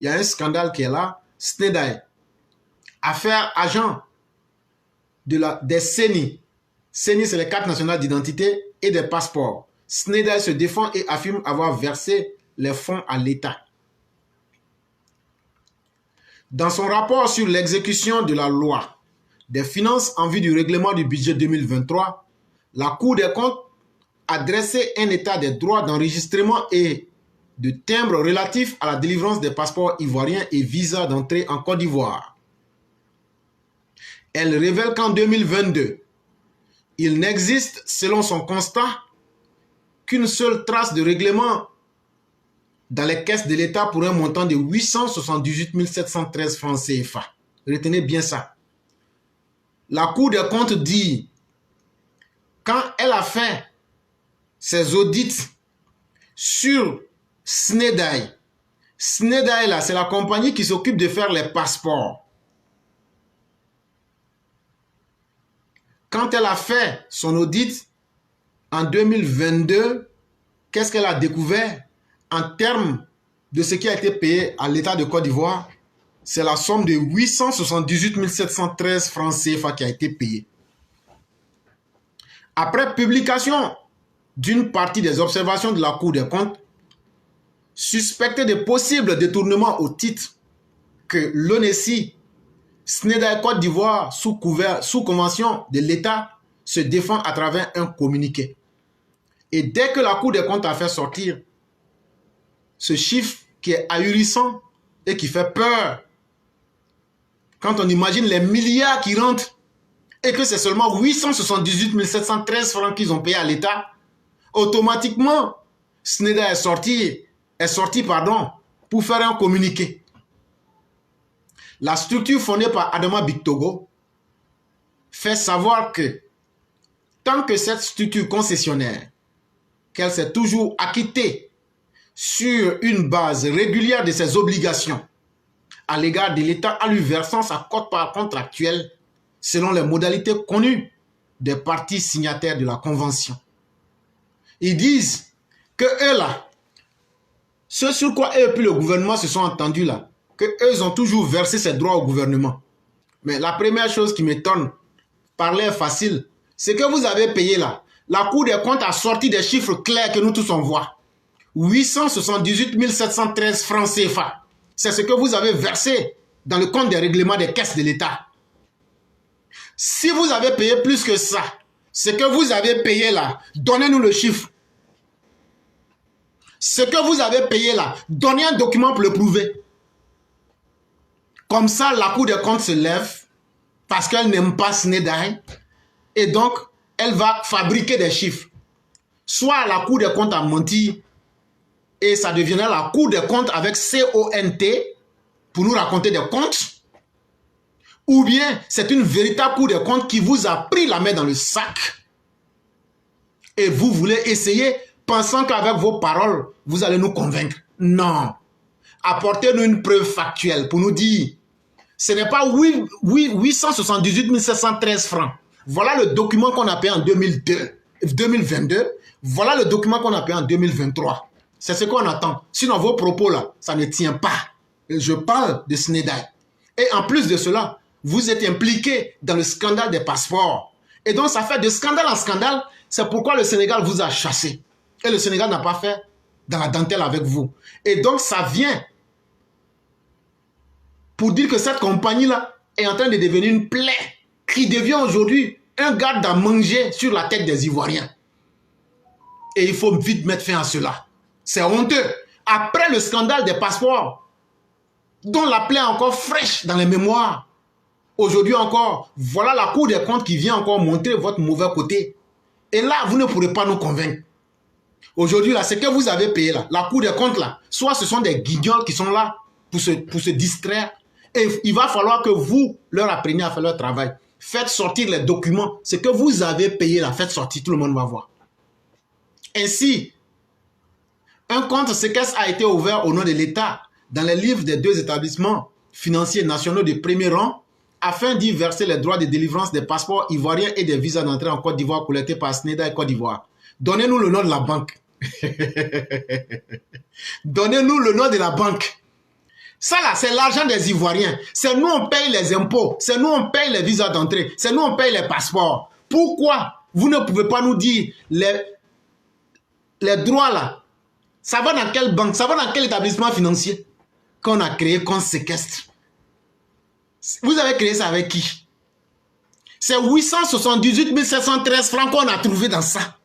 il y a un scandale qui est là. Snedaï, affaire agent des CENI. CENI, c'est les cartes nationales d'identité et des passeports. Snedaï se défend et affirme avoir versé les fonds à l'État. Dans son rapport sur l'exécution de la loi des finances en vue du règlement du budget 2023, la Cour des comptes a dressé un état des droits d'enregistrement et de timbre relatifs à la délivrance des passeports ivoiriens et visas d'entrée en Côte d'Ivoire. Elle révèle qu'en 2022, il n'existe, selon son constat, qu'une seule trace de règlement dans les caisses de l'État pour un montant de 878 713 francs CFA. Retenez bien ça. La Cour des comptes dit, quand elle a fait ses audits sur Snedaï, Snedaï là, c'est la compagnie qui s'occupe de faire les passeports. Quand elle a fait son audit en 2022, qu'est-ce qu'elle a découvert en termes de ce qui a été payé à l'État de Côte d'Ivoire? C'est la somme de 878 713 francs CFA qui a été payée. Après publication d'une partie des observations de la Cour des comptes, suspectée de possibles détournements au titre que l'ONESI, Snedaï Côte d'Ivoire, sous convention de l'État, se défend à travers un communiqué. Et dès que la Cour des comptes a fait sortir ce chiffre qui est ahurissant et qui fait peur, quand on imagine les milliards qui rentrent et que c'est seulement 878 713 francs qu'ils ont payé à l'État, automatiquement, Snedaï est sorti pour faire un communiqué. La structure fondée par Adama Bictogo fait savoir que tant que cette structure concessionnaire, qu'elle s'est toujours acquittée sur une base régulière de ses obligations à l'égard de l'État en lui versant sa quote-part contractuelle selon les modalités connues des parties signataires de la Convention. Ils disent que eux là, ce sur quoi eux et puis le gouvernement se sont entendus là, que eux ont toujours versé ces droits au gouvernement. Mais la première chose qui m'étonne, par l'air facile, c'est que vous avez payé là. La Cour des comptes a sorti des chiffres clairs que nous tous on voit. 878 713 francs CFA. C'est ce que vous avez versé dans le compte des règlements des caisses de l'État. Si vous avez payé plus que ça, ce que vous avez payé là, donnez-nous le chiffre. Ce que vous avez payé là, donnez un document pour le prouver. Comme ça, la Cour des comptes se lève parce qu'elle n'aime pas Snedaï et donc elle va fabriquer des chiffres. Soit la Cour des comptes a menti et ça deviendra la Cour des comptes avec C-O-N-T pour nous raconter des contes, ou bien c'est une véritable Cour des comptes qui vous a pris la main dans le sac et vous voulez essayer pensant qu'avec vos paroles, vous allez nous convaincre. Non. Apportez-nous une preuve factuelle pour nous dire ce n'est pas 878 713 francs. Voilà le document qu'on a payé en 2022. Voilà le document qu'on a payé en 2023. C'est ce qu'on attend. Sinon, vos propos là, ça ne tient pas. Je parle de Snedaï. Et en plus de cela, vous êtes impliqué dans le scandale des passeports. Et donc, ça fait de scandale en scandale. C'est pourquoi le Sénégal vous a chassé. Et le Sénégal n'a pas fait dans la dentelle avec vous. Et donc, ça vient pour dire que cette compagnie-là est en train de devenir une plaie qui devient aujourd'hui un garde à manger sur la tête des Ivoiriens. Et il faut vite mettre fin à cela. C'est honteux. Après le scandale des passeports, dont la plaie est encore fraîche dans les mémoires, aujourd'hui encore, voilà la Cour des comptes qui vient encore montrer votre mauvais côté. Et là, vous ne pourrez pas nous convaincre. Aujourd'hui, là, ce que vous avez payé là, la Cour des comptes là, soit ce sont des guignols qui sont là pour se distraire, et il va falloir que vous leur appreniez à faire leur travail. Faites sortir les documents. Ce que vous avez payé là, faites sortir, tout le monde va voir. Ainsi, un compte séquestre a été ouvert au nom de l'État dans les livres des deux établissements financiers nationaux de premier rang afin d'y verser les droits de délivrance des passeports ivoiriens et des visas d'entrée en Côte d'Ivoire collectés par Snedaï Côte d'Ivoire. Donnez-nous le nom de la banque. Donnez-nous le nom de la banque. Ça là, c'est l'argent des Ivoiriens. C'est nous, on paye les impôts. C'est nous, on paye les visas d'entrée. C'est nous, on paye les passeports. Pourquoi vous ne pouvez pas nous dire les droits là? Ça va dans quelle banque? Ça va dans quel établissement financier qu'on a créé, qu'on séquestre? Vous avez créé ça avec qui? C'est 878 713 francs qu'on a trouvé dans ça.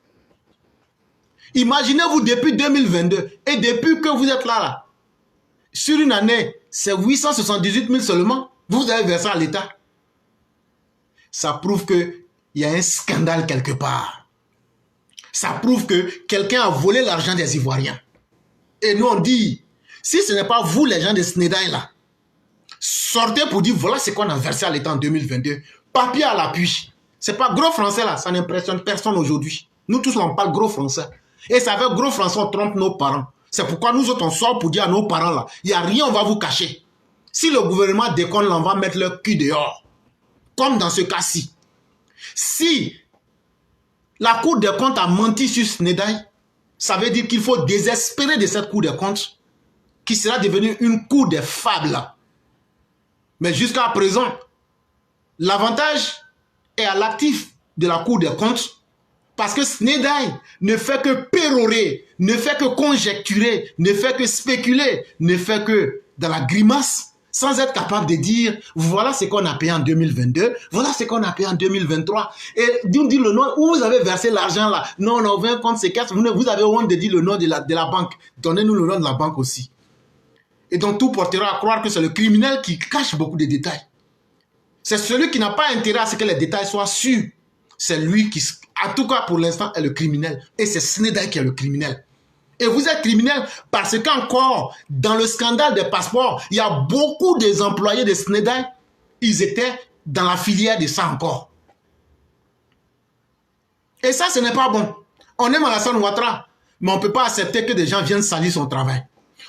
Imaginez-vous depuis 2022 et depuis que vous êtes là, sur une année, c'est 878 000 seulement. Vous avez versé à l'État. Ça prouve qu'il y a un scandale quelque part. Ça prouve que quelqu'un a volé l'argent des Ivoiriens. Et nous on dit, si ce n'est pas vous les gens de Snedaï là, sortez pour dire voilà ce qu'on a versé à l'État en 2022. Papier à l'appui. C'est pas gros français là, ça n'impressionne personne aujourd'hui. Nous tous on parle gros français. Et ça fait gros français, on trompe nos parents. C'est pourquoi nous autres on sort pour dire à nos parents là, il n'y a rien, on va vous cacher. Si le gouvernement déconne, on va mettre leur cul dehors. Comme dans ce cas-ci. Si la Cour des comptes a menti sur Snedaï, ça veut dire qu'il faut désespérer de cette Cour des comptes qui sera devenue une cour des fables. Mais jusqu'à présent, l'avantage est à l'actif de la Cour des comptes parce que Snedaï ne fait que pérorer, ne fait que conjecturer, ne fait que spéculer, ne fait que dans la grimace sans être capable de dire voilà ce qu'on a payé en 2022, voilà ce qu'on a payé en 2023. Et nous dire le nom où vous avez versé l'argent là. Non, on a ouvert un compte séquestre, vous avez honte de dire le nom de la banque. Donnez-nous le nom de la banque aussi. Et donc tout portera à croire que c'est le criminel qui cache beaucoup de détails. C'est celui qui n'a pas intérêt à ce que les détails soient sûrs. C'est lui qui, en tout cas pour l'instant, est le criminel. Et c'est Snedaï qui est le criminel. Et vous êtes criminel parce qu'encore, dans le scandale des passeports, il y a beaucoup des employés de Snedaï, ils étaient dans la filière de ça encore. Et ça, ce n'est pas bon. On aime Alassane Ouattara, mais on ne peut pas accepter que des gens viennent salir son travail.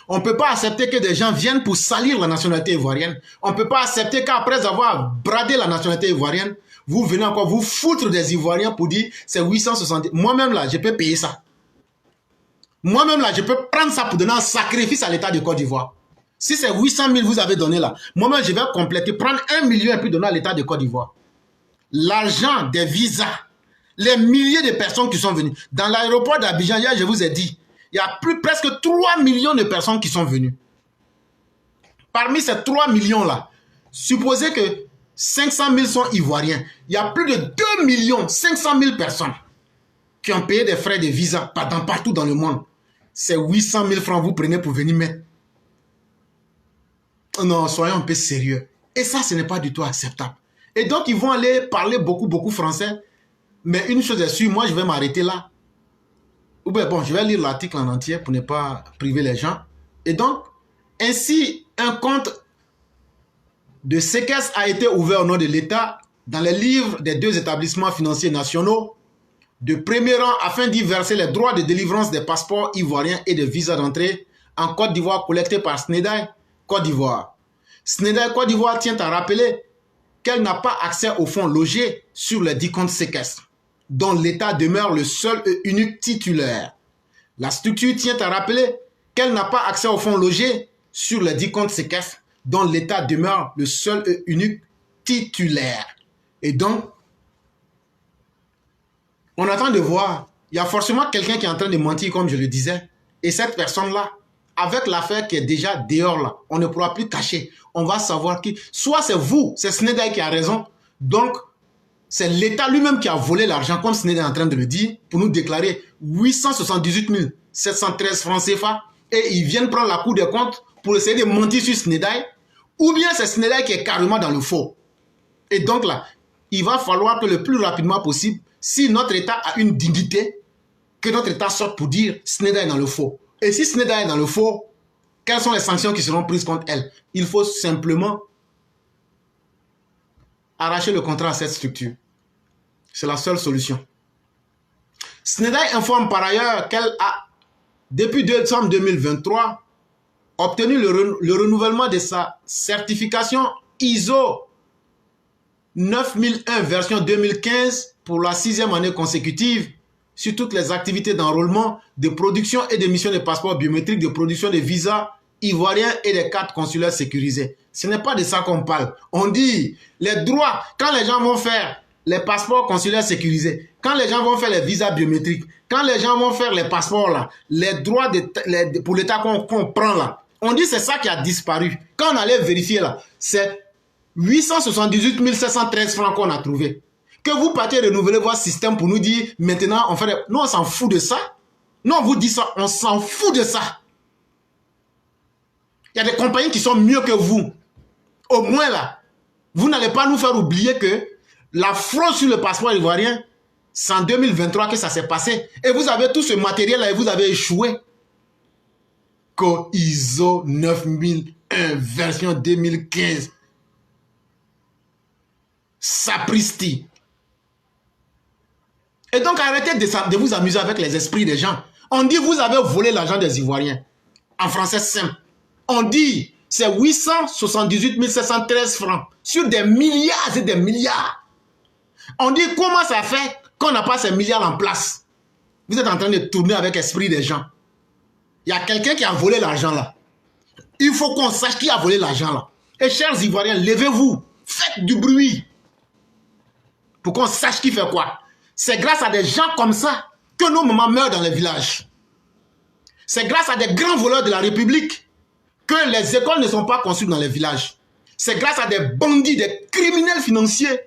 On ne peut pas accepter que des gens viennent pour salir la nationalité ivoirienne. On ne peut pas accepter qu'après avoir bradé la nationalité ivoirienne, vous venez encore vous foutre des Ivoiriens pour dire c'est 870. Moi-même là, je peux payer ça. Moi-même là, je peux prendre ça pour donner un sacrifice à l'État de Côte d'Ivoire. Si c'est 800 000 vous avez donné là, moi-même je vais compléter, prendre 1 million et puis donner à l'État de Côte d'Ivoire. L'argent des visas, les milliers de personnes qui sont venues. Dans l'aéroport d'Abidjan, hier je vous ai dit, il y a presque 3 millions de personnes qui sont venues. Parmi ces 3 millions là, supposez que 500 000 sont ivoiriens. Il y a plus de 2 500 000 personnes qui ont payé des frais de visa partout dans le monde. C'est 800 000 francs vous prenez pour venir mettre. Non, soyons un peu sérieux. Et ça, ce n'est pas du tout acceptable. Et donc, ils vont aller parler beaucoup français. Mais une chose est sûre, moi, je vais m'arrêter là. Ou bien, bon, je vais lire l'article en entier pour ne pas priver les gens. Et donc, ainsi, un compte de séquestre a été ouvert au nom de l'État dans les livres des 2 établissements financiers nationaux de premier rang afin d'y verser les droits de délivrance des passeports ivoiriens et de visas d'entrée en Côte d'Ivoire collectés par Snedaï, Côte d'Ivoire. Snedaï, Côte d'Ivoire tient à rappeler qu'elle n'a pas accès aux fonds logés sur les 10 comptes séquestres, dont l'État demeure le seul et unique titulaire. La structure tient à rappeler qu'elle n'a pas accès aux fonds logés sur les 10 comptes séquestres, dont l'État demeure le seul et unique titulaire. Et donc, on attend de voir, il y a forcément quelqu'un qui est en train de mentir, comme je le disais. Et cette personne-là, avec l'affaire qui est déjà dehors là, on ne pourra plus cacher. On va savoir qui, soit c'est vous, c'est Snedaï qui a raison. Donc, c'est l'État lui-même qui a volé l'argent, comme Snedaï est en train de le dire, pour nous déclarer 878 713 francs CFA. Et ils viennent prendre la Cour des comptes pour essayer de mentir sur Snedaï. Ou bien c'est Snedaï qui est carrément dans le faux. Et donc là, il va falloir que le plus rapidement possible, si notre État a une dignité, que notre État sorte pour dire Snedaï est dans le faux. Et si Snedaï est dans le faux, quelles sont les sanctions qui seront prises contre elle? Il faut simplement arracher le contrat à cette structure. C'est la seule solution. Snedaï informe par ailleurs qu'elle a, depuis décembre 2023, obtenu le renouvellement de sa certification ISO 9001 version 2015 pour la 6e année consécutive sur toutes les activités d'enrôlement, de production et d'émission de passeports biométriques, de production de visas ivoiriens et des cartes consulaires sécurisées. Ce n'est pas de ça qu'on parle. On dit les droits, quand les gens vont faire les passeports consulaires sécurisés, quand les gens vont faire les visas biométriques, quand les gens vont faire les passeports là, les droits pour l'État qu'on prend là, on dit c'est ça qui a disparu. Quand on allait vérifier là, c'est 878 713 francs qu'on a trouvé. Que vous partiez renouveler votre système pour nous dire maintenant on fait... Non, on s'en fout de ça. Non, on vous dit ça, on s'en fout de ça. Il y a des compagnies qui sont mieux que vous. Au moins là, vous n'allez pas nous faire oublier que la fraude sur le passeport ivoirien, c'est en 2023 que ça s'est passé. Et vous avez tout ce matériel-là et vous avez échoué. Que ISO 9001 version 2015. Sapristi. Et donc arrêtez de vous amuser avec les esprits des gens. On dit vous avez volé l'argent des Ivoiriens. En français simple. On dit c'est 878 713 francs sur des milliards et des milliards. On dit comment ça fait qu'on n'a pas ces milliards en place. Vous êtes en train de tourner avec l'esprit des gens. Il y a quelqu'un qui a volé l'argent là. Il faut qu'on sache qui a volé l'argent là. Et chers Ivoiriens, levez-vous. Faites du bruit. Pour qu'on sache qui fait quoi. C'est grâce à des gens comme ça que nos mamans meurent dans les villages. C'est grâce à des grands voleurs de la République que les écoles ne sont pas construites dans les villages. C'est grâce à des bandits, des criminels financiers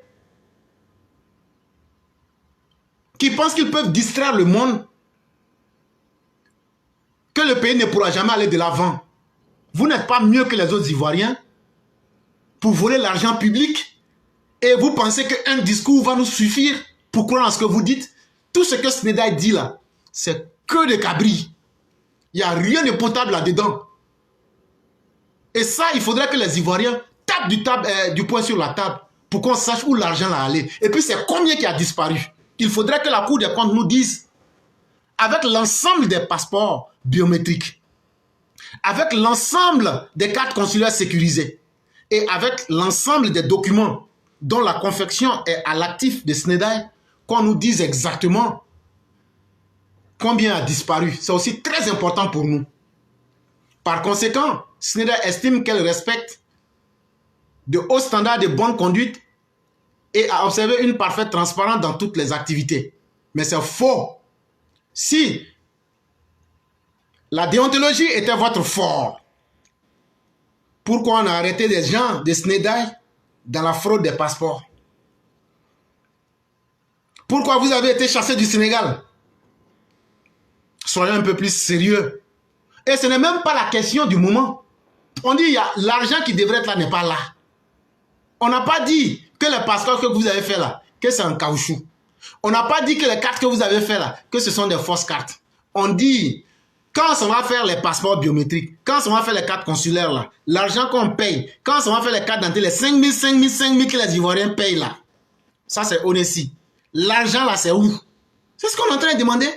qui pensent qu'ils peuvent distraire le monde, que le pays ne pourra jamais aller de l'avant. Vous n'êtes pas mieux que les autres Ivoiriens pour voler l'argent public et vous pensez qu'un discours va nous suffire pour croire en ce que vous dites. Tout ce que Snedaï dit là, c'est que des cabris. Il n'y a rien de potable là-dedans. Et ça, il faudrait que les Ivoiriens tapent du poing sur la table pour qu'on sache où l'argent va aller. Et puis c'est combien qui a disparu. Il faudrait que la Cour des comptes nous dise, avec l'ensemble des passeports biométriques, avec l'ensemble des cartes consulaires sécurisées et avec l'ensemble des documents dont la confection est à l'actif de Snedaï, qu'on nous dise exactement combien a disparu. C'est aussi très important pour nous. Par conséquent, Snedaï estime qu'elle respecte de hauts standards de bonne conduite et a observé une parfaite transparence dans toutes les activités. Mais c'est faux. Si la déontologie était votre fort, pourquoi on a arrêté des gens de Snedaï dans la fraude des passeports? Pourquoi vous avez été chassé du Sénégal? Soyons un peu plus sérieux. Et ce n'est même pas la question du moment. On dit il l'argent qui devrait être là n'est pas là. On n'a pas dit que les passeports que vous avez fait là, que c'est en caoutchouc. On n'a pas dit que les cartes que vous avez fait là, que ce sont des fausses cartes. On dit, quand on va faire les passeports biométriques, quand on va faire les cartes consulaires là, l'argent qu'on paye, quand on va faire les cartes d'identité, les 5 000 que les Ivoiriens payent là, ça c'est Onessi. L'argent là c'est où? C'est ce qu'on est en train de demander.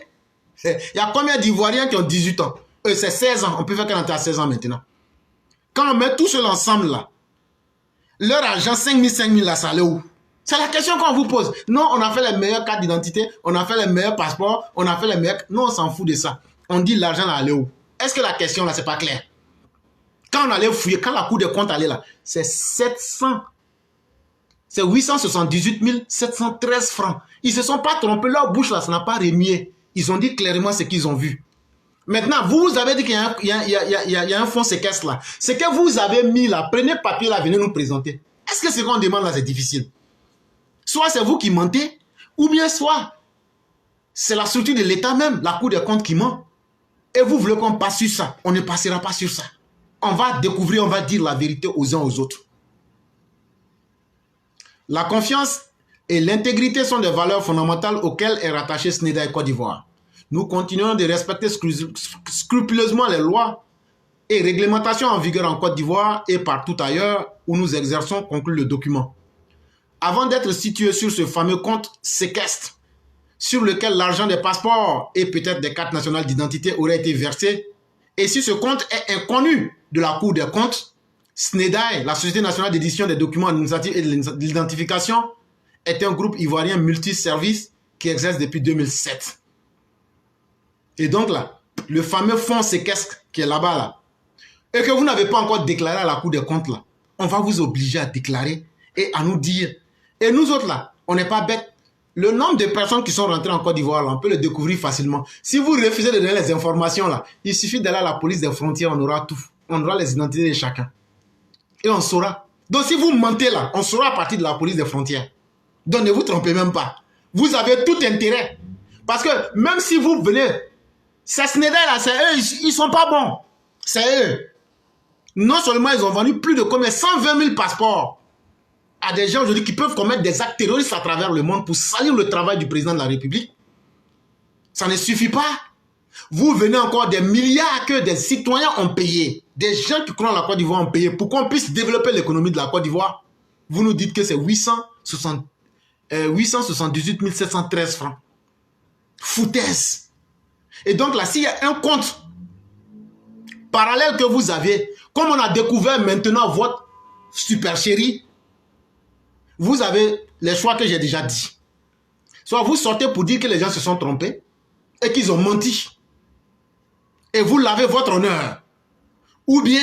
Il y a combien d'Ivoiriens qui ont 18 ans? C'est 16 ans, on peut faire qu'elle entre à 16 ans maintenant. Quand on met tout sur l'ensemble là, leur argent 5 000 là, ça allait où? C'est la question qu'on vous pose. Non, on a fait les meilleures cartes d'identité, on a fait les meilleurs passeports, on a fait les meilleurs... Non, on s'en fout de ça. On dit l'argent là allait où? Est-ce que la question là, c'est pas clair? Quand on allait fouiller, quand la Cour des comptes allait là, c'est 878 713 francs. Ils ne se sont pas trompés, leur bouche là, ça n'a pas remué. Ils ont dit clairement ce qu'ils ont vu. Maintenant, vous avez dit qu'il y a un fonds séquestre là. Ce que vous avez mis là, prenez papier là, venez nous présenter. Est-ce que ce qu'on demande là, c'est difficile? Soit c'est vous qui mentez, ou bien soit c'est la structure de l'État même, la Cour des comptes qui ment. Et vous voulez qu'on passe sur ça? On ne passera pas sur ça. On va découvrir, on va dire la vérité aux uns aux autres. La confiance et l'intégrité sont des valeurs fondamentales auxquelles est rattaché Snedaï Côte d'Ivoire. Nous continuons de respecter scrupuleusement les lois et réglementations en vigueur en Côte d'Ivoire et partout ailleurs où nous exerçons, conclut le document. Avant d'être situé sur ce fameux compte séquestre, sur lequel l'argent des passeports et peut-être des cartes nationales d'identité aurait été versé, et si ce compte est inconnu de la Cour des comptes, Snedaï, la Société nationale d'édition des documents administratifs et de l'identification, est un groupe ivoirien multiservice qui exerce depuis 2007. Et donc là, le fameux fonds séquestre qui est là-bas, là, et que vous n'avez pas encore déclaré à la Cour des comptes, là, on va vous obliger à déclarer et à nous dire. Et nous autres, là, on n'est pas bêtes. Le nombre de personnes qui sont rentrées en Côte d'Ivoire, on peut le découvrir facilement. Si vous refusez de donner les informations, là, il suffit d'aller à la police des frontières, on aura tout. On aura les identités de chacun. Et on saura. Donc si vous mentez là, on saura à partir de la police des frontières. Donc ne vous trompez même pas. Vous avez tout intérêt. Parce que même si vous venez, ces Snedaï là, c'est eux, ils ne sont pas bons. C'est eux. Non seulement ils ont vendu plus de combien, 120 000 passeports à des gens aujourd'hui qui peuvent commettre des actes terroristes à travers le monde pour salir le travail du président de la République. Ça ne suffit pas. Vous venez encore des milliards que des citoyens ont payés. Des gens qui croient en la Côte d'Ivoire ont payé pour qu'on puisse développer l'économie de la Côte d'Ivoire. Vous nous dites que c'est 878 713 francs. Foutaise. Et donc là, s'il y a un compte parallèle que vous avez, comme on a découvert maintenant votre super chérie, vous avez les choix que j'ai déjà dit. Soit vous sortez pour dire que les gens se sont trompés et qu'ils ont menti. Et vous lavez votre honneur. Ou bien,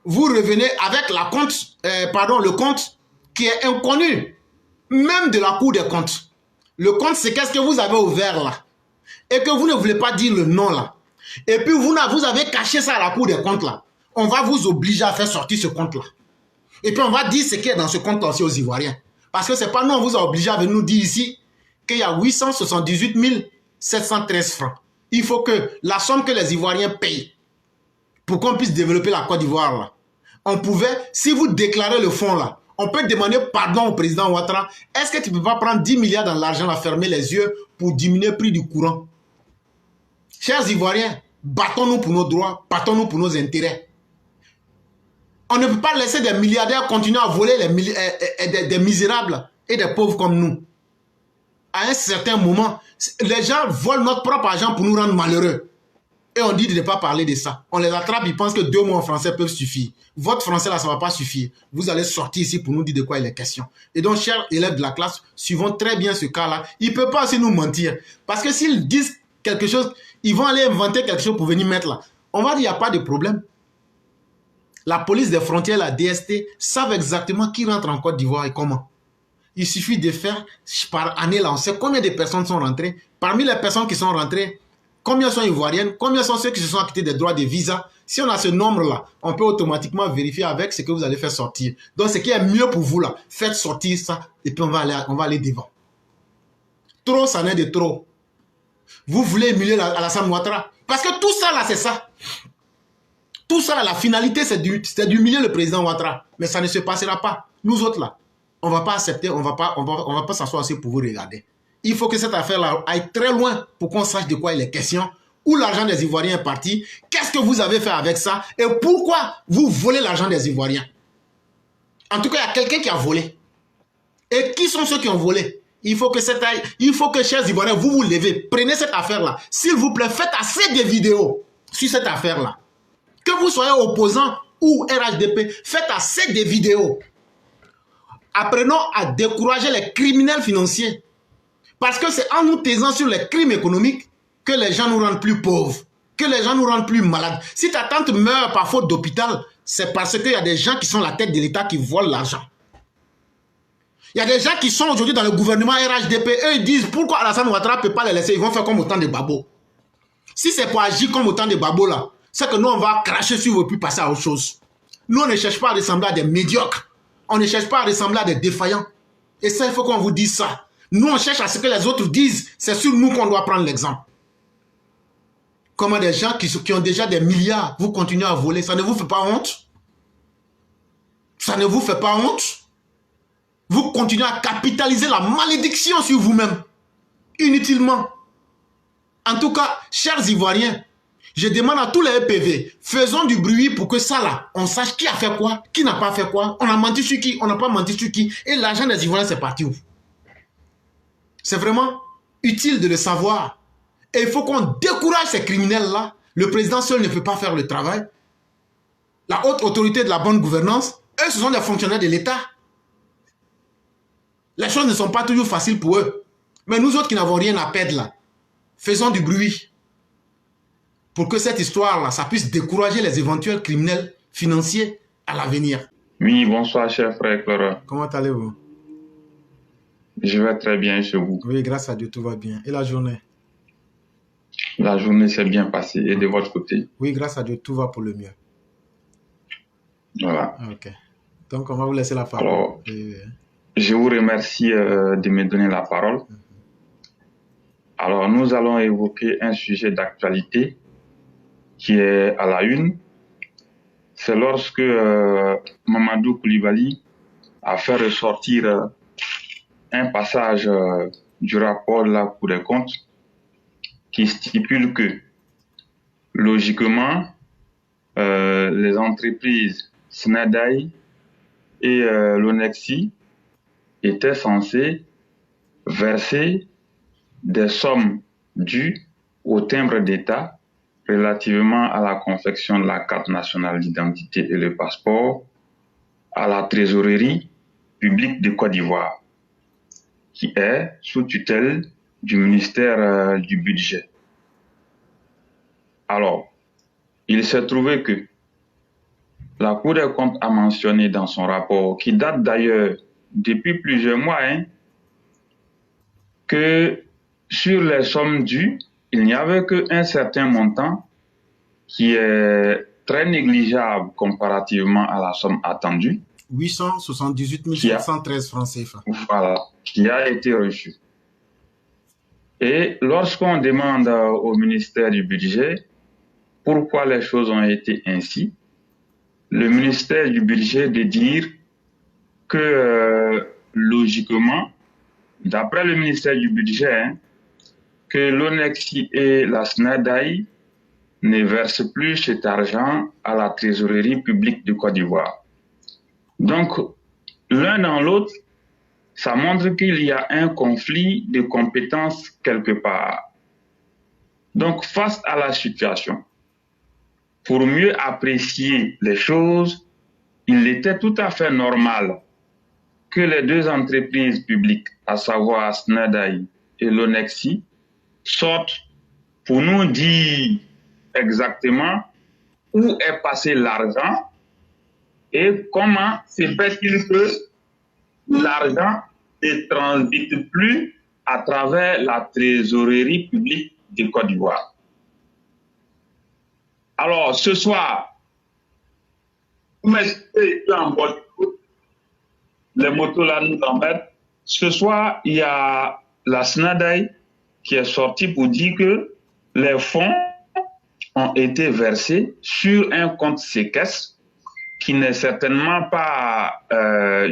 vous revenez avec la compte, le compte qui est inconnu, même de la Cour des comptes. Le compte, c'est qu'est-ce que vous avez ouvert là. Et que vous ne voulez pas dire le nom là. Et puis vous avez caché ça à la Cour des comptes là. On va vous obliger à faire sortir ce compte là. Et puis on va dire ce qui est dans ce compte aussi aux Ivoiriens. Parce que c'est pas nous, on vous a obligé à venir nous dire ici qu'il y a 878 713 francs. Il faut que la somme que les Ivoiriens payent pour qu'on puisse développer la Côte d'Ivoire là. On pouvait, si vous déclarez le fonds là, on peut demander pardon au président Ouattara. Est-ce que tu ne peux pas prendre 10 milliards dans l'argent, à fermer les yeux pour diminuer le prix du courant? Chers Ivoiriens, battons-nous pour nos droits, battons-nous pour nos intérêts. On ne peut pas laisser des milliardaires continuer à voler des misérables et des pauvres comme nous. À un certain moment, les gens volent notre propre argent pour nous rendre malheureux. Et on dit de ne pas parler de ça. On les attrape, ils pensent que 2 mots en français peuvent suffire. Votre français là, ça ne va pas suffire. Vous allez sortir ici pour nous dire de quoi il est question. Et donc, chers élèves de la classe, suivons très bien ce cas-là. Ils ne peuvent pas aussi nous mentir. Parce que s'ils disent quelque chose, ils vont aller inventer quelque chose pour venir mettre là. On va dire, il n'y a pas de problème. La police des frontières, la DST, savent exactement qui rentre en Côte d'Ivoire et comment. Il suffit de faire, par année là, on sait combien de personnes sont rentrées. Parmi les personnes qui sont rentrées, combien sont ivoiriennes, combien sont ceux qui se sont acquittés des droits de visa. Si on a ce nombre-là, on peut automatiquement vérifier avec ce que vous allez faire sortir. Donc, ce qui est mieux pour vous, là, faites sortir ça et puis on va aller devant. Trop, ça n'est de trop. Vous voulez émuler Alassane Ouattara. Parce que tout ça, là, c'est ça. Tout ça, là, la finalité, c'est d'humilier le président Ouattara. Mais ça ne se passera pas. Nous autres, là, on ne va pas accepter, on va pas s'asseoir aussi pour vous regarder. Il faut que cette affaire-là aille très loin pour qu'on sache de quoi il est question, où l'argent des Ivoiriens est parti, qu'est-ce que vous avez fait avec ça et pourquoi vous volez l'argent des Ivoiriens. En tout cas, il y a quelqu'un qui a volé. Et qui sont ceux qui ont volé? Il faut que, chers Ivoiriens, vous vous levez, prenez cette affaire-là. S'il vous plaît, faites assez de vidéos sur cette affaire-là. Que vous soyez opposant ou RHDP, faites assez de vidéos. Apprenons à décourager les criminels financiers. Parce que c'est en nous taisant sur les crimes économiques que les gens nous rendent plus pauvres, que les gens nous rendent plus malades. Si ta tante meurt par faute d'hôpital, c'est parce qu'il y a des gens qui sont la tête de l'État qui volent l'argent. Il y a des gens qui sont aujourd'hui dans le gouvernement RHDP, eux ils disent pourquoi Alassane Ouattara ne peut pas les laisser, ils vont faire comme autant de babos. Si c'est pour agir comme autant de babos là, c'est que nous on va cracher sur vous et puis passer à autre chose. Nous on ne cherche pas à ressembler à des médiocres, on ne cherche pas à ressembler à des défaillants. Et ça il faut qu'on vous dise ça. Nous, on cherche à ce que les autres disent. C'est sur nous qu'on doit prendre l'exemple. Comment des gens qui ont déjà des milliards, vous continuez à voler. Ça ne vous fait pas honte? Ça ne vous fait pas honte? Vous continuez à capitaliser la malédiction sur vous-même. Inutilement. En tout cas, chers Ivoiriens, je demande à tous les EPV, faisons du bruit pour que ça là, on sache qui a fait quoi, qui n'a pas fait quoi. On a menti sur qui, on n'a pas menti sur qui. Et l'argent des Ivoiriens, c'est parti où? C'est vraiment utile de le savoir. Et il faut qu'on décourage ces criminels-là. Le président seul ne peut pas faire le travail. La haute autorité de la bonne gouvernance, eux, ce sont des fonctionnaires de l'État. Les choses ne sont pas toujours faciles pour eux. Mais nous autres qui n'avons rien à perdre là, faisons du bruit. pour que cette histoire-là, ça puisse décourager les éventuels criminels financiers à l'avenir. Oui, bonsoir, cher frère Clara. Comment allez-vous? Je vais très bien chez vous. Oui, grâce à Dieu, tout va bien. Et la journée? La journée s'est bien passée. Et de votre côté? Oui, grâce à Dieu, tout va pour le mieux. Voilà. Ok. Donc, on va vous laisser la parole. Alors, je vous remercie de me donner la parole. Alors, nous allons évoquer un sujet d'actualité qui est à la une. C'est lorsque Mamadou Koulibaly a fait ressortir un passage du rapport de la Cour des comptes qui stipule que, logiquement, les entreprises Snedai et l'Onexi étaient censées verser des sommes dues au timbre d'État relativement à la confection de la carte nationale d'identité et le passeport à la trésorerie publique de Côte d'Ivoire, qui est sous tutelle du ministère du Budget. Alors, il s'est trouvé que la Cour des comptes a mentionné dans son rapport, qui date d'ailleurs depuis plusieurs mois, que sur les sommes dues, il n'y avait qu'un certain montant qui est très négligeable comparativement à la somme attendue. 878 713 francs CFA. Voilà, qui a été reçu. Et lorsqu'on demande au ministère du Budget pourquoi les choses ont été ainsi, le ministère du Budget de dire que logiquement, d'après le ministère du Budget, que l'Onexi et la Snedai ne versent plus cet argent à la trésorerie publique de Côte d'Ivoire. Donc, l'un dans l'autre, ça montre qu'il y a un conflit de compétences quelque part. Donc, face à la situation, pour mieux apprécier les choses, il était tout à fait normal que les deux entreprises publiques, à savoir Snedai et l'Onexi, sortent pour nous dire exactement où est passé l'argent et comment se fait-il que l'argent ne transite plus à travers la trésorerie publique de Côte d'Ivoire. Alors, ce soir, les motos là nous embêtent. Ce soir, il y a la Snedai qui est sortie pour dire que les fonds ont été versés sur un compte séquestre qui n'est certainement pas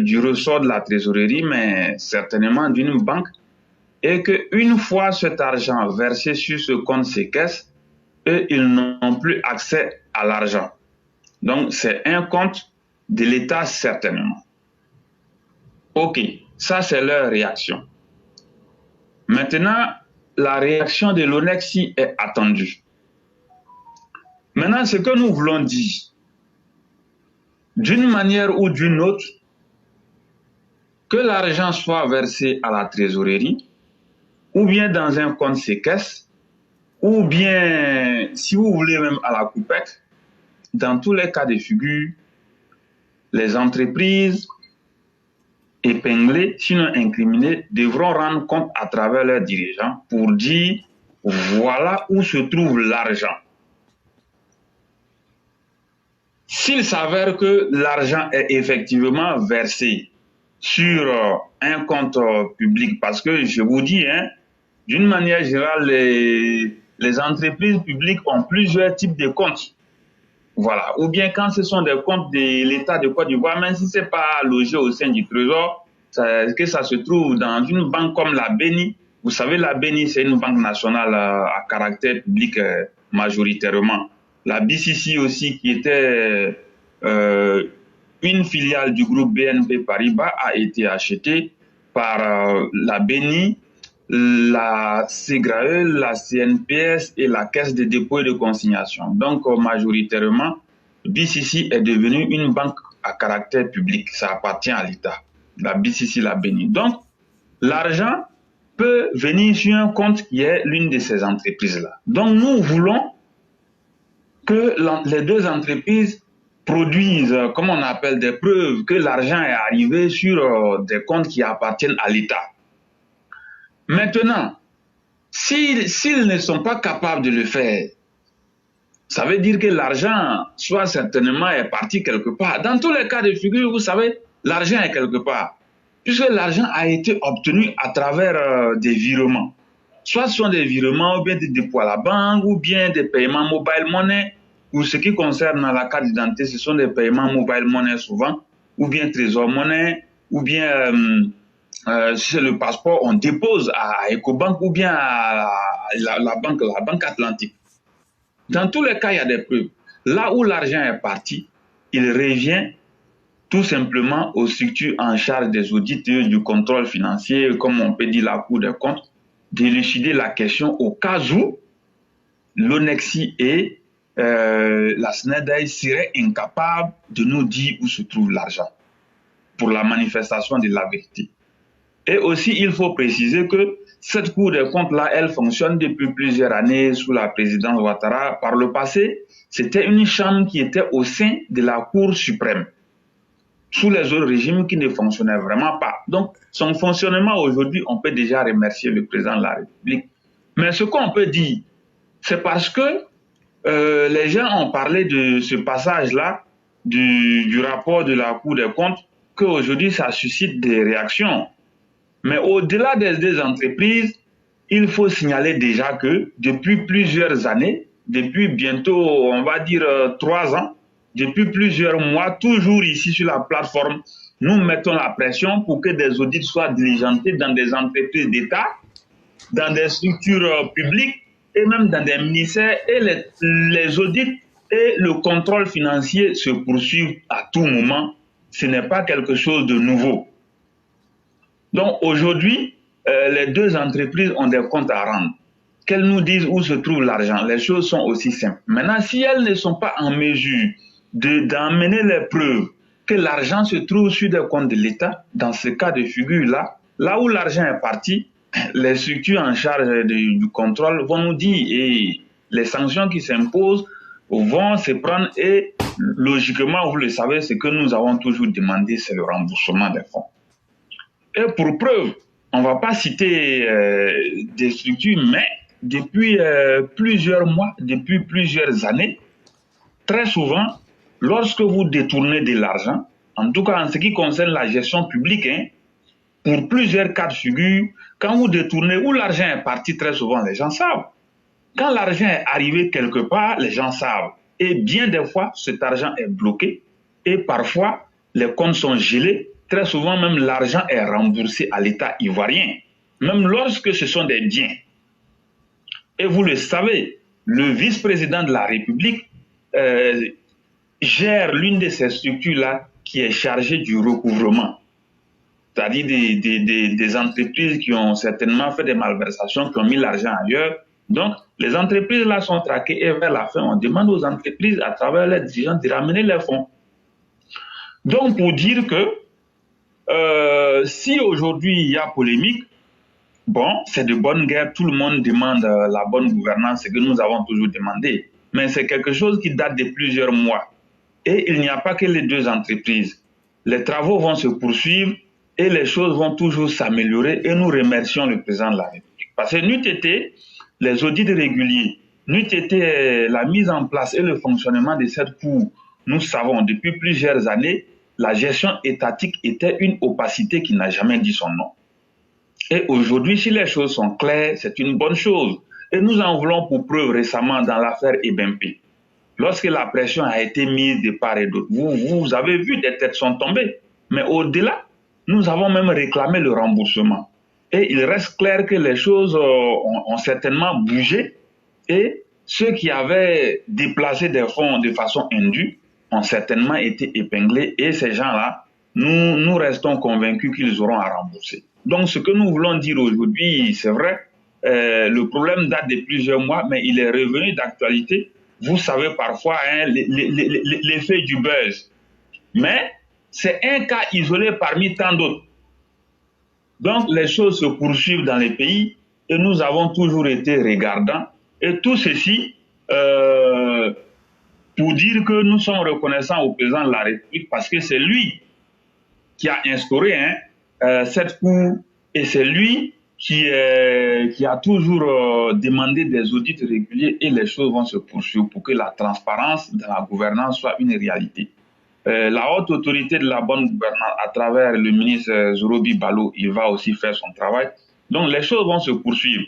du ressort de la trésorerie, mais certainement d'une banque, et qu'une fois cet argent versé sur ce compte séquestre, eux, ils n'ont plus accès à l'argent. Donc, c'est un compte de l'État certainement. Ok, ça c'est leur réaction. Maintenant, la réaction de l'Onexi est attendue. Maintenant, ce que nous voulons dire, d'une manière ou d'une autre, que l'argent soit versé à la trésorerie, ou bien dans un compte séquestre, ou bien, si vous voulez, même à la coupette, dans tous les cas de figure, les entreprises épinglées, sinon incriminées, devront rendre compte à travers leurs dirigeants pour dire voilà où se trouve l'argent. S'il s'avère que l'argent est effectivement versé sur un compte public, parce que je vous dis, d'une manière générale, les entreprises publiques ont plusieurs types de comptes. Voilà. Ou bien quand ce sont des comptes de l'État de Côte d'Ivoire, même si ce n'est pas logé au sein du Trésor, que ça se trouve dans une banque comme la BENI. Vous savez, la BENI, c'est une banque nationale à caractère public majoritairement. La BCC aussi, qui était une filiale du groupe BNP Paribas, a été achetée par la BENI, la SEGRAE, la CNPS et la Caisse de dépôt et de consignation. Donc, majoritairement, BCC est devenue une banque à caractère public. Ça appartient à l'État. La BCC, la BENI. Donc, l'argent peut venir sur un compte qui est l'une de ces entreprises-là. Donc, nous voulons que les deux entreprises produisent, comme on appelle, des preuves que l'argent est arrivé sur des comptes qui appartiennent à l'État. Maintenant, s'ils ne sont pas capables de le faire, ça veut dire que l'argent, soit certainement, est parti quelque part. Dans tous les cas de figure, vous savez, l'argent est quelque part. Puisque l'argent a été obtenu à travers des virements. Soit ce sont des virements, ou bien des dépôts à la banque, ou bien des paiements mobile money. Pour ce qui concerne la carte d'identité, ce sont des paiements mobile money souvent, ou bien trésor monnaie, ou bien si c'est le passeport, on dépose à Ecobank ou bien à la banque Atlantique. Dans tous les cas, il y a des preuves. Là où l'argent est parti, il revient tout simplement aux structures en charge des audits et du contrôle financier, comme on peut dire la Cour des comptes, d'élucider la question au cas où l'ONEXI et la SNEDAI seraient incapables de nous dire où se trouve l'argent pour la manifestation de la vérité. Et aussi, il faut préciser que cette Cour des comptes-là, elle fonctionne depuis plusieurs années sous la présidence Ouattara. Par le passé, c'était une chambre qui était au sein de la Cour suprême, sous les autres régimes qui ne fonctionnaient vraiment pas. Donc, son fonctionnement aujourd'hui, on peut déjà remercier le président de la République. Mais ce qu'on peut dire, c'est parce que les gens ont parlé de ce passage-là, du rapport de la Cour des comptes, qu'aujourd'hui, ça suscite des réactions. Mais au-delà des deux entreprises, il faut signaler déjà que depuis plusieurs années, depuis bientôt, on va dire 3 ans, depuis plusieurs mois, toujours ici sur la plateforme, nous mettons la pression pour que des audits soient diligentés dans des entreprises d'État, dans des structures publiques et même dans des ministères. Et les audits et le contrôle financier se poursuivent à tout moment. Ce n'est pas quelque chose de nouveau. Donc aujourd'hui, les deux entreprises ont des comptes à rendre. Qu'elles nous disent où se trouve l'argent, les choses sont aussi simples. Maintenant, si elles ne sont pas en mesure d'emmener les preuves que l'argent se trouve sur des comptes de l'État, dans ce cas de figure-là, là où l'argent est parti, les structures en charge du contrôle vont nous dire, et les sanctions qui s'imposent vont se prendre, et logiquement, vous le savez, ce que nous avons toujours demandé, c'est le remboursement des fonds. Et pour preuve, on ne va pas citer des structures, mais depuis plusieurs mois, depuis plusieurs années, très souvent, lorsque vous détournez de l'argent, en tout cas en ce qui concerne la gestion publique, pour plusieurs cas de figure, quand vous détournez, où l'argent est parti, très souvent, les gens savent. Quand l'argent est arrivé quelque part, les gens savent. Et bien des fois, cet argent est bloqué. Et parfois, les comptes sont gelés. Très souvent, même l'argent est remboursé à l'État ivoirien, même lorsque ce sont des biens. Et vous le savez, le vice-président de la République gère l'une de ces structures-là qui est chargée du recouvrement. C'est-à-dire des entreprises qui ont certainement fait des malversations, qui ont mis l'argent ailleurs. Donc, les entreprises-là sont traquées et vers la fin, on demande aux entreprises, à travers les dirigeants, de ramener les fonds. Donc, pour dire que si aujourd'hui il y a polémique, bon, c'est de bonne guerre, tout le monde demande la bonne gouvernance, ce que nous avons toujours demandé. Mais c'est quelque chose qui date de plusieurs mois. Et il n'y a pas que les deux entreprises. Les travaux vont se poursuivre et les choses vont toujours s'améliorer, et nous remercions le président de la République. Parce que n'eût été les audits réguliers, n'eût été la mise en place et le fonctionnement de cette cour, nous savons depuis plusieurs années, la gestion étatique était une opacité qui n'a jamais dit son nom. Et aujourd'hui, si les choses sont claires, c'est une bonne chose. Et nous en voulons pour preuve récemment dans l'affaire EBMP. Lorsque la pression a été mise de part et d'autre, vous avez vu, des têtes sont tombées. Mais au-delà, nous avons même réclamé le remboursement. Et il reste clair que les choses ont certainement bougé. Et ceux qui avaient déplacé des fonds de façon indue ont certainement été épinglés. Et ces gens-là, nous restons convaincus qu'ils auront à rembourser. Donc ce que nous voulons dire aujourd'hui, c'est vrai, le problème date de plusieurs mois, mais il est revenu d'actualité. Vous savez parfois l'effet du buzz. Mais c'est un cas isolé parmi tant d'autres. Donc les choses se poursuivent dans les pays et nous avons toujours été regardants. Et tout ceci pour dire que nous sommes reconnaissants au président de la République parce que c'est lui qui a instauré cette cour et c'est lui qui a toujours demandé des audits réguliers et les choses vont se poursuivre pour que la transparence dans la gouvernance soit une réalité. La haute autorité de la bonne gouvernance, à travers le ministre Zorobi Balo, il va aussi faire son travail. Donc les choses vont se poursuivre.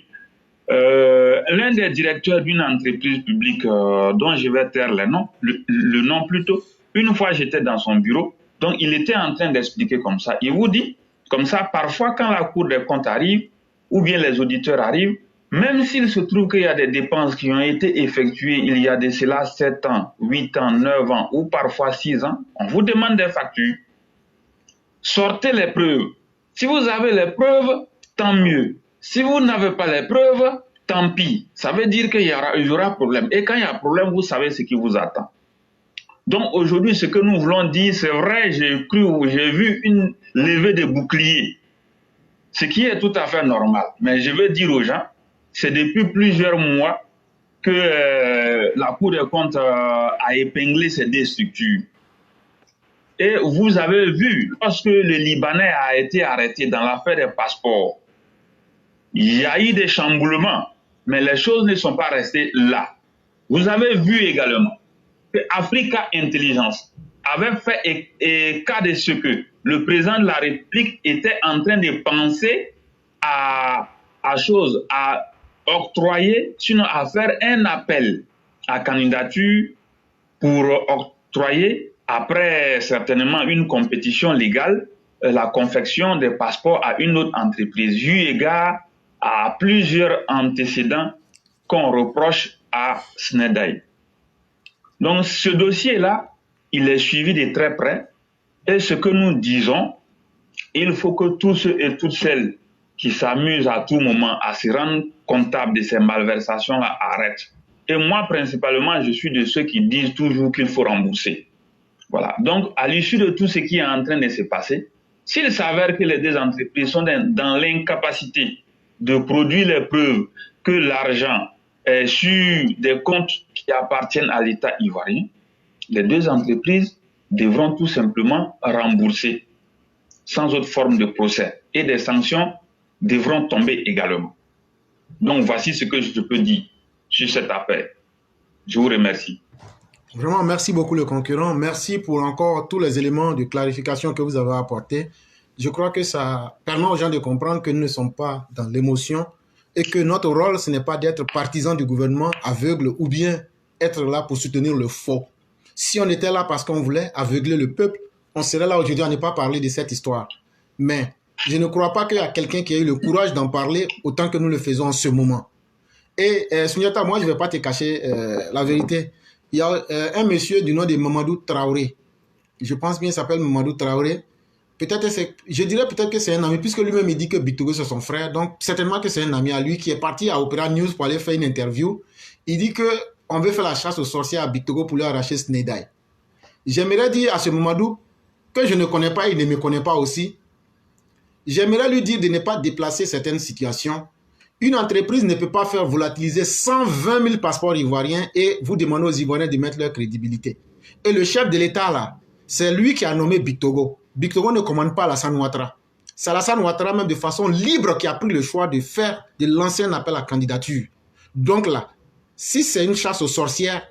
L'un des directeurs d'une entreprise publique dont je vais taire le nom plutôt, une fois j'étais dans son bureau, donc il était en train d'expliquer comme ça. Il vous dit, comme ça, parfois quand la Cour des comptes arrive, ou bien les auditeurs arrivent, même s'il se trouve qu'il y a des dépenses qui ont été effectuées il y a de cela 7 ans, 8 ans, 9 ans, ou parfois 6 ans, on vous demande des factures. Sortez les preuves. Si vous avez les preuves, tant mieux. Si vous n'avez pas les preuves, tant pis. Ça veut dire qu'il y aura problème. Et quand il y a problème, vous savez ce qui vous attend. Donc aujourd'hui, ce que nous voulons dire, c'est vrai, j'ai vu une levée de boucliers, ce qui est tout à fait normal. Mais je veux dire aux gens, c'est depuis plusieurs mois que la Cour des comptes a épinglé ces deux structures. Et vous avez vu, lorsque le Libanais a été arrêté dans l'affaire des passeports, il y a eu des chamboulements, mais les choses ne sont pas restées là. Vous avez vu également que Africa Intelligence avait fait cas de ce que le président de la République était en train de penser à octroyer, sinon à faire un appel à candidature pour octroyer, après certainement une compétition légale, la confection des passeports à une autre entreprise, eu égard à plusieurs antécédents qu'on reproche à Snedaï. Donc ce dossier-là, il est suivi de très près. Et ce que nous disons, il faut que tous ceux et toutes celles qui s'amusent à tout moment à se rendre comptable de ces malversations-là arrêtent. Et moi, principalement, je suis de ceux qui disent toujours qu'il faut rembourser. Voilà. Donc, à l'issue de tout ce qui est en train de se passer, s'il s'avère que les deux entreprises sont dans l'incapacité de produire les preuves que l'argent est sur des comptes qui appartiennent à l'État ivoirien, les deux entreprises devront tout simplement rembourser sans autre forme de procès. Et des sanctions devront tomber également. Donc, voici ce que je peux dire sur cette affaire. Je vous remercie. Vraiment, merci beaucoup le concurrent. Merci pour encore tous les éléments de clarification que vous avez apportés. Je crois que ça permet aux gens de comprendre que nous ne sommes pas dans l'émotion et que notre rôle, ce n'est pas d'être partisan du gouvernement aveugle ou bien être là pour soutenir le faux. Si on était là parce qu'on voulait aveugler le peuple, on serait là aujourd'hui à ne pas parler de cette histoire. Mais je ne crois pas qu'il y a quelqu'un qui ait eu le courage d'en parler autant que nous le faisons en ce moment. Et Souniata, moi, je ne vais pas te cacher la vérité. Il y a un monsieur du nom de Mamadou Traoré. Je pense bien qu'il s'appelle Mamadou Traoré. Je dirais peut-être que c'est un ami, puisque lui-même il dit que Bictogo c'est son frère. Donc certainement que c'est un ami à lui qui est parti à Opera News pour aller faire une interview. Il dit qu'on veut faire la chasse aux sorciers à Bictogo pour lui arracher Snedaï. J'aimerais dire à ce Mamadou que je ne connais pas, il ne me connaît pas aussi. J'aimerais lui dire de ne pas déplacer certaines situations. Une entreprise ne peut pas faire volatiliser 120 000 passeports ivoiriens et vous demander aux Ivoiriens de mettre leur crédibilité. Et le chef de l'État là, c'est lui qui a nommé Bictogo. Bictogo ne commande pas Alassane Ouattara. C'est Alassane Ouattara même de façon libre qui a pris le choix de lancer un appel à candidature. Donc là, si c'est une chasse aux sorcières,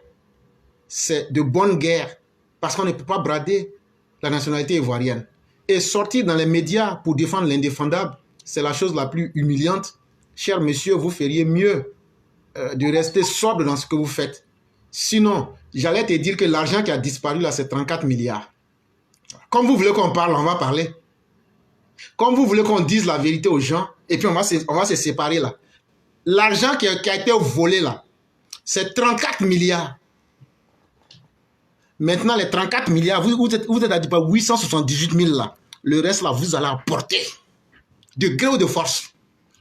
c'est de bonne guerre parce qu'on ne peut pas brader la nationalité ivoirienne. Et sortir dans les médias pour défendre l'indéfendable, c'est la chose la plus humiliante. Cher monsieur, vous feriez mieux de rester sobre dans ce que vous faites. Sinon, j'allais te dire que l'argent qui a disparu là, c'est 34 milliards. Comme vous voulez qu'on parle, on va parler. Comme vous voulez qu'on dise la vérité aux gens, et puis on va se séparer là. L'argent qui a été volé là, c'est 34 milliards. Maintenant, les 34 milliards, vous êtes à 878 000 là. Le reste là, vous allez apporter de gré ou de force.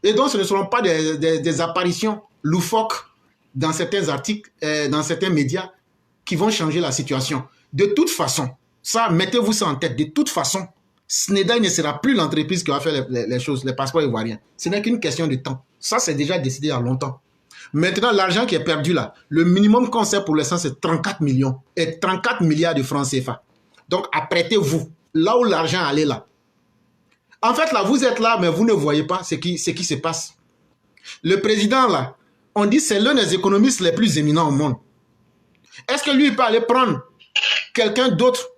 Et donc, ce ne seront pas des apparitions loufoques dans certains articles, dans certains médias qui vont changer la situation. De toute façon, ça, mettez-vous ça en tête. De toute façon, Snedaï ne sera plus l'entreprise qui va faire les choses, les passeports ivoiriens. Ce n'est qu'une question de temps. Ça, c'est déjà décidé il y a longtemps. Maintenant, l'argent qui est perdu là, le minimum qu'on sait pour l'instant, c'est 34 millions et 34 milliards de francs CFA. Donc, apprêtez-vous. Là où l'argent allait là. En fait, là, vous êtes là, mais vous ne voyez pas ce qui se passe. Le président là, on dit c'est l'un des économistes les plus éminents au monde. Est-ce que lui, il peut aller prendre quelqu'un d'autre?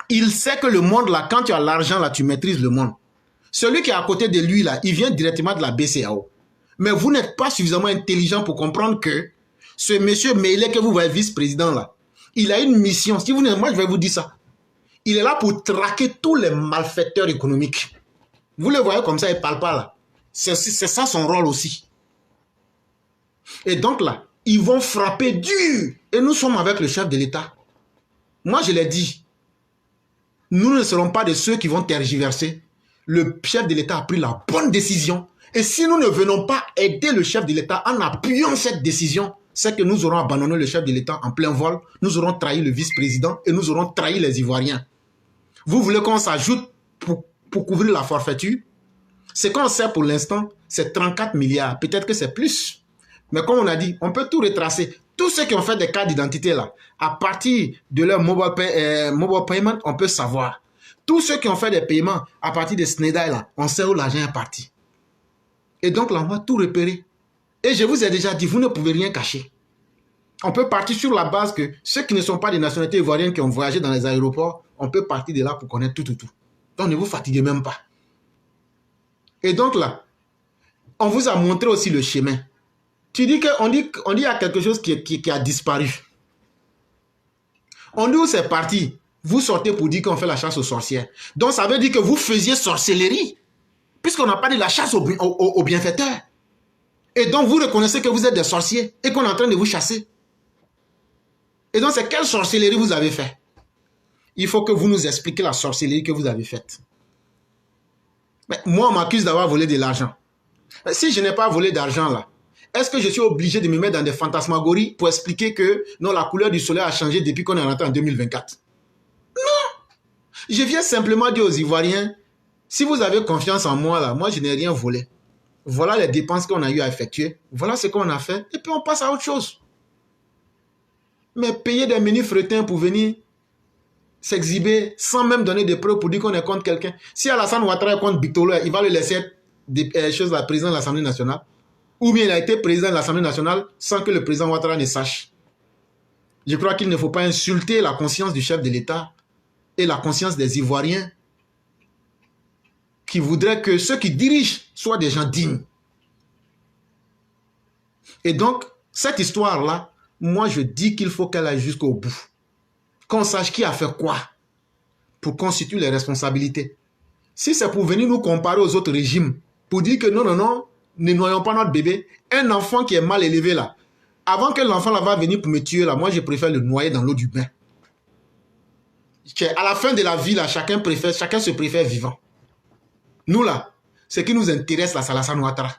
Il sait que le monde là, quand tu as l'argent là, tu maîtrises le monde. Celui qui est à côté de lui là, il vient directement de la BCAO. Mais vous n'êtes pas suffisamment intelligent pour comprendre que ce monsieur Meillet que vous voyez vice-président là, il a une mission. Si vous n'êtes, moi je vais vous dire ça. Il est là pour traquer tous les malfaiteurs économiques. Vous le voyez comme ça, il ne parle pas là. C'est ça son rôle aussi. Et donc là, ils vont frapper dur. Et nous sommes avec le chef de l'État. Moi je l'ai dit. Nous ne serons pas de ceux qui vont tergiverser. Le chef de l'État a pris la bonne décision. Et si nous ne venons pas aider le chef de l'État en appuyant cette décision, c'est que nous aurons abandonné le chef de l'État en plein vol, nous aurons trahi le vice-président et nous aurons trahi les Ivoiriens. Vous voulez qu'on s'ajoute pour couvrir la forfaiture? Ce qu'on sait pour l'instant, c'est 34 milliards. Peut-être que c'est plus. Mais comme on a dit, on peut tout retracer. Tous ceux qui ont fait des cartes d'identité là, à partir de leur mobile payment, on peut savoir. Tous ceux qui ont fait des paiements à partir de Snedaï là, on sait où l'argent est parti. Et donc là, on va tout repérer. Et je vous ai déjà dit, vous ne pouvez rien cacher. On peut partir sur la base que ceux qui ne sont pas des nationalités ivoiriennes qui ont voyagé dans les aéroports, on peut partir de là pour connaître tout. Donc ne vous fatiguez même pas. Et donc là, on vous a montré aussi le chemin. Tu dis qu'on dit qu'il y a quelque chose qui a disparu. On dit où c'est parti. Vous sortez pour dire qu'on fait la chasse aux sorcières. Donc ça veut dire que vous faisiez sorcellerie. Puisqu'on n'a pas dit la chasse aux bienfaiteurs. Et donc vous reconnaissez que vous êtes des sorciers et qu'on est en train de vous chasser. Et donc c'est quelle sorcellerie vous avez fait? Il faut que vous nous expliquiez la sorcellerie que vous avez faite. Mais moi on m'accuse d'avoir volé de l'argent. Si je n'ai pas volé d'argent là, est-ce que je suis obligé de me mettre dans des fantasmagories pour expliquer que non, la couleur du soleil a changé depuis qu'on est rentré en 2024? Non! Je viens simplement dire aux Ivoiriens, si vous avez confiance en moi là, moi je n'ai rien volé. Voilà les dépenses qu'on a eu à effectuer. Voilà ce qu'on a fait. Et puis on passe à autre chose. Mais payer des menus fretins pour venir s'exhiber sans même donner des preuves pour dire qu'on est contre quelqu'un. Si Alassane Ouattara est contre Bitolo, il va le laisser être des choses la président de l'Assemblée nationale. Ou bien il a été président de l'Assemblée nationale sans que le président Ouattara ne sache. Je crois qu'il ne faut pas insulter la conscience du chef de l'État et la conscience des Ivoiriens qui voudraient que ceux qui dirigent soient des gens dignes. Et donc, cette histoire-là, moi je dis qu'il faut qu'elle aille jusqu'au bout. Qu'on sache qui a fait quoi pour constituer les responsabilités. Si c'est pour venir nous comparer aux autres régimes, pour dire que non, ne noyons pas notre bébé, un enfant qui est mal élevé là, avant que l'enfant là va venir pour me tuer là, moi je préfère le noyer dans l'eau du bain. À la fin de la vie là, chacun se préfère vivant. Nous là, ce qui nous intéresse là, c'est Alassane Ouattara.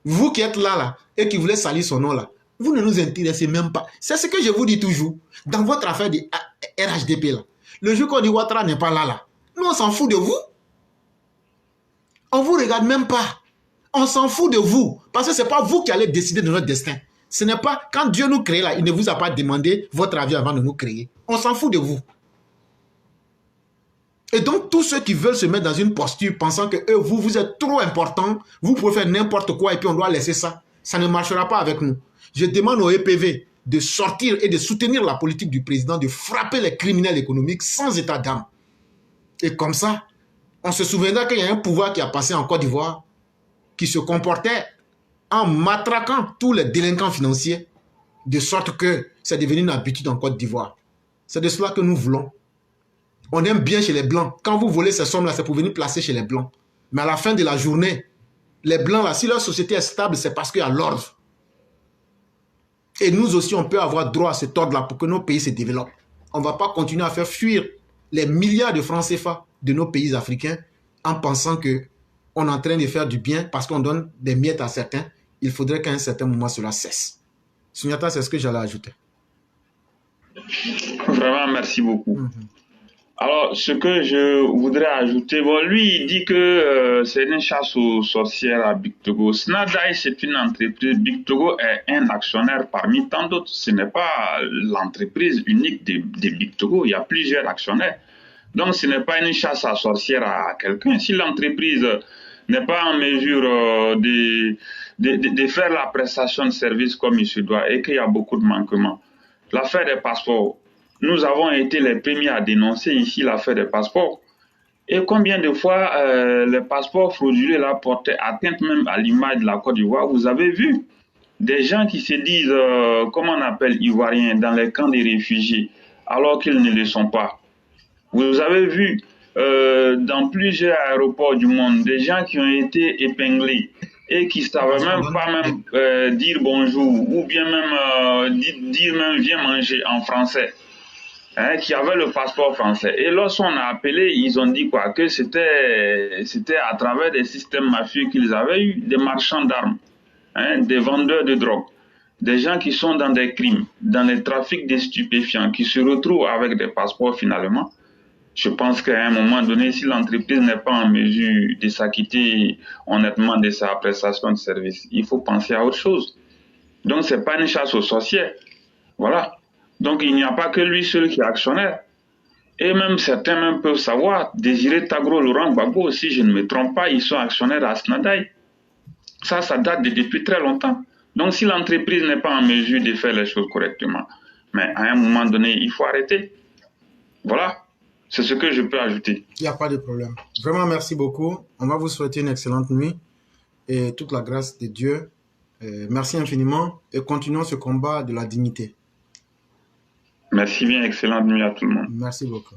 Vous qui êtes là et qui voulez salir son nom là, vous ne nous intéressez même pas. C'est ce que je vous dis toujours. Dans votre affaire de RHDP là, le jour qu'on dit Ouattara n'est pas là, nous on s'en fout de vous. On vous regarde même pas. On s'en fout de vous. Parce que ce n'est pas vous qui allez décider de notre destin. Ce n'est pas, quand Dieu nous crée là, il ne vous a pas demandé votre avis avant de nous créer. On s'en fout de vous. Et donc, tous ceux qui veulent se mettre dans une posture pensant que vous êtes trop important, vous pouvez faire n'importe quoi et puis on doit laisser ça, ça ne marchera pas avec nous. Je demande au EPV de sortir et de soutenir la politique du président, de frapper les criminels économiques sans état d'âme. Et comme ça, on se souviendra qu'il y a un pouvoir qui a passé en Côte d'Ivoire qui se comportait en matraquant tous les délinquants financiers de sorte que c'est devenu une habitude en Côte d'Ivoire. C'est de cela que nous voulons. On aime bien chez les Blancs. Quand vous volez ces sommes-là, c'est pour venir placer chez les Blancs. Mais à la fin de la journée, les Blancs, là, si leur société est stable, c'est parce qu'il y a l'ordre. Et nous aussi, on peut avoir droit à cet ordre-là pour que nos pays se développent. On ne va pas continuer à faire fuir les milliards de francs CFA de nos pays africains en pensant qu'on est en train de faire du bien parce qu'on donne des miettes à certains. Il faudrait qu'à un certain moment, cela cesse. Souniata, c'est ce que j'allais ajouter. Vraiment, merci beaucoup. Alors, ce que je voudrais ajouter, bon, lui, il dit que c'est une chasse aux sorcières à Big Togo. Snadaï, c'est une entreprise. Big Togo est un actionnaire parmi tant d'autres. Ce n'est pas l'entreprise unique de Big Togo. Il y a plusieurs actionnaires. Donc, ce n'est pas une chasse à sorcières à quelqu'un. Si l'entreprise n'est pas en mesure de faire la prestation de service comme il se doit et qu'il y a beaucoup de manquements, l'affaire des passeports, nous avons été les premiers à dénoncer ici l'affaire des passeports. Et combien de fois les passeports frauduleux là portaient atteinte même à l'image de la Côte d'Ivoire. Vous avez vu des gens qui se disent, comment on appelle, ivoiriens dans les camps des réfugiés, alors qu'ils ne le sont pas. Vous avez vu dans plusieurs aéroports du monde des gens qui ont été épinglés et qui ne savaient même pas dire bonjour ou bien même dire même viens manger en français. Hein, qui avaient le passeport français. Et lorsqu'on a appelé, ils ont dit quoi? Que c'était à travers des systèmes mafieux qu'ils avaient eu, des marchands d'armes, hein, des vendeurs de drogue, des gens qui sont dans des crimes, dans les trafics de stupéfiants, qui se retrouvent avec des passeports finalement. Je pense qu'à un moment donné, si l'entreprise n'est pas en mesure de s'acquitter honnêtement de sa prestation de service, il faut penser à autre chose. Donc, ce n'est pas une chasse aux sorcières. Voilà. Donc, il n'y a pas que lui seul qui est actionnaire. Et même certains même peuvent savoir, Désiré Tagro, Laurent Gbagbo, si je ne me trompe pas, ils sont actionnaires à Snadaï. Ça date depuis très longtemps. Donc, si l'entreprise n'est pas en mesure de faire les choses correctement, mais à un moment donné, il faut arrêter. Voilà. C'est ce que je peux ajouter. Il n'y a pas de problème. Vraiment, merci beaucoup. On va vous souhaiter une excellente nuit et toute la grâce de Dieu. Merci infiniment et continuons ce combat de la dignité. Merci bien, excellente nuit à tout le monde. Merci beaucoup.